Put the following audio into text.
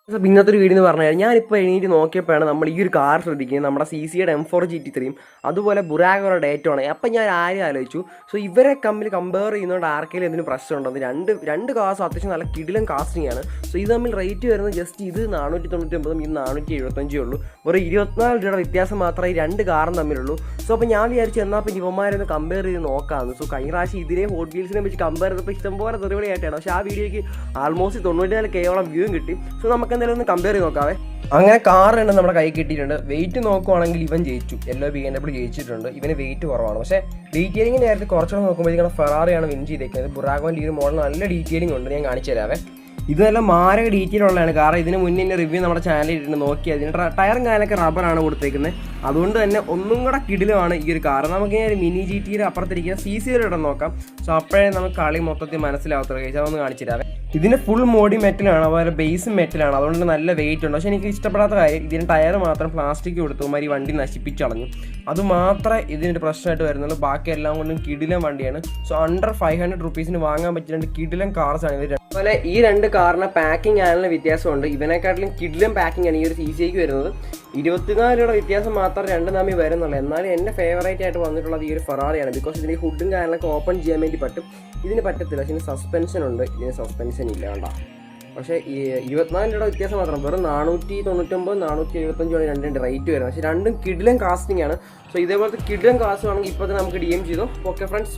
അപ്പോൾ ഇന്നത്തെ ഒരു വീഡിയോ എന്ന് പറഞ്ഞാൽ ഞാനിപ്പോൾ എണീറ്റ് നോക്കിയപ്പോഴാണ് നമ്മൾ ഈ ഒരു കാർ ശ്രദ്ധിക്കുന്നത്. നമ്മുടെ CCയുടെ M4 GT3യും അതുപോലെ ബുറാഗോയുടെ ഡേറ്റോയാണ്. അപ്പം ഞാൻ ആരും ആലോചിച്ചു, സോ ഇവരെ തമ്മിൽ കമ്പയർ ചെയ്യുന്നതുകൊണ്ട് ആർക്കെങ്കിലും എന്തിനും പ്രശ്നമുണ്ടോ? രണ്ട് കാസും അത്യാവശ്യം നല്ല കിടിലൻ കാസ്റ്റിംഗ് ആണ്. സോ ഇത് തമ്മിൽ റേറ്റ് വരുന്നത് ജസ്റ്റ് ഇത് 499 ഇത് 475 ഉള്ളൂ. വെറും 24 രൂപയുടെ വ്യത്യാസം മാത്രമേ ഈ രണ്ട് കാറും തമ്മിലുള്ളൂ. സോ അപ്പോൾ ഞാൻ വിചാരിച്ചു എന്നാൽ പിന്നെ ഇവന്മാരൊന്ന് കമ്പയർ ചെയ്ത് നോക്കാമെന്ന്. സോ കഴിഞ്ഞ പ്രാവശ്യം ഇതിനെ ഹോട്ട് വീൽസിനെ വെച്ച് കമ്പയർ ചെയ്തപ്പോൾ ഇഷ്ടംപോലെ തെറിവിളിയായിട്ടാണ്. പക്ഷേ ആ വീഡിയോയ്ക്ക് ആൾമോസ്റ്റ് 94K വ്യൂവും കിട്ടി. സോ നമുക്ക് എന്തായാലും ഒന്ന് കമ്പയർ ചെയ്ത് നോക്കാവേ. അങ്ങനെ കാർ ഉണ്ട് നമ്മുടെ കൈ കിട്ടിയിട്ടുണ്ട്. വെയിറ്റ് നോക്കുവാണെങ്കിൽ ഇവൻ ജയിച്ചു, യെല്ലോ BMW ജയിച്ചിട്ടുണ്ട്. ഇവന് വെയിറ്റ് കുറവാണ്. പക്ഷേ ഡീറ്റെയിലിങ്ങിൻ്റെ കാര്യത്തിൽ കുറച്ചുകൂടെ നോക്കുമ്പോഴേക്കും ഫെറാറിയാണ് വിൻ ചെയ്തേക്കുന്നത്. ബുറാഗോൻ്റെ ഈ ഒരു മോഡൽ നല്ല ഡീറ്റെയിലിംഗ് ഉണ്ട്, ഞാൻ കാണിച്ചു തരാവേ. ഇതെല്ലാം മാരക ഡീറ്റെയിൽ ഉള്ളതാണ്. കാരണം ഇതിന് മുന്നേ റിവ്യൂ നമ്മുടെ ചാനലിൽ ഇട്ടിട്ട് നോക്കി അതിന് ടയറും കാലൊക്കെ റബ്ബറാണ് കൊടുത്തേക്കുന്നത്. അതുകൊണ്ട് തന്നെ ഒന്നും കൂടെ കിടിലുമാണ് ഈ ഒരു കാർ. നമുക്ക് ഒരു മിനി GTയുടെ അപ്പുറത്തിരിക്കുന്ന CCയുടെ നോക്കാം. സോ അപ്പോഴേ നമുക്ക് കളി മൊത്തത്തിൽ മനസ്സിലാവത്തുള്ളൂ. കഴിച്ചാൽ അതൊന്ന് കാണിച്ചു തരാവേ. ഇതിന് ഫുൾ മോഡി മെറ്റലാണ്, അതുപോലെ ബേസും മെറ്റലാണ്. അതുകൊണ്ട് നല്ല വെയിറ്റ് ഉണ്ട്. പക്ഷേ എനിക്ക് ഇഷ്ടപ്പെടാത്ത കാര്യം ഇതിന് ടയർ മാത്രം പ്ലാസ്റ്റിക് കൊടുത്തു മാതിരി വണ്ടി നശിപ്പിച്ചളഞ്ഞു. അതുമാത്രമേ ഇതിനൊരു പ്രശ്നമായിട്ട് വരുന്നുള്ളൂ. ബാക്കി എല്ലാം കൊണ്ടും കിടിലൻ വണ്ടിയാണ്. സോ അണ്ടർ 500 റുപ്പീസിന് വാങ്ങാൻ പറ്റിയ രണ്ട് കിടിലൻ കാർസാണ് ഇത്. അതുപോലെ ഈ രണ്ട് കാറിന് പാക്കിംഗ് ആനുള്ള വ്യത്യാസമുണ്ട്. ഇവനെക്കാട്ടിലും കിടിലൻ പാക്കിംഗ് ആണ് ഈ ഒരു CCക്ക് വരുന്നത്. 24 രൂപയുടെ വ്യത്യാസം മാത്രം രണ്ട് തമ്മിൽ വരുന്നുള്ളൂ. എന്നാലും എൻ്റെ ഫേവറേറ്റ് ആയിട്ട് വന്നിട്ടുള്ളത് ഈ ഒരു ഫെറാറിയാണ്. ബിക്കോസ് ഇതിൻ്റെ ഹുഡും കാര്യങ്ങളൊക്കെ ഓപ്പൺ ചെയ്യാൻ വേണ്ടി പറ്റും. ഇതിന് പറ്റത്തില്ല. പക്ഷേ ഇതിന് സസ്പെൻഷൻ ഉണ്ട്, ഇതിന് സസ്പെൻഷൻ ഇല്ല കണ്ട. പക്ഷേ ഈ 24 രൂപയുടെ വ്യത്യാസം മാത്രം. വെറും 499 475 രണ്ടിൻ്റെ റേറ്റ് വരുന്നത്. പക്ഷേ രണ്ടും കിടിലൻ കാസ്റ്റിംഗ് ആണ്. സോ ഇതേപോലത്തെ കിടിലൻ കാസ്റ്റ് ആണെങ്കിൽ ഇപ്പോൾ തന്നെ നമുക്ക് DM ചെയ്തോ. Okay friends.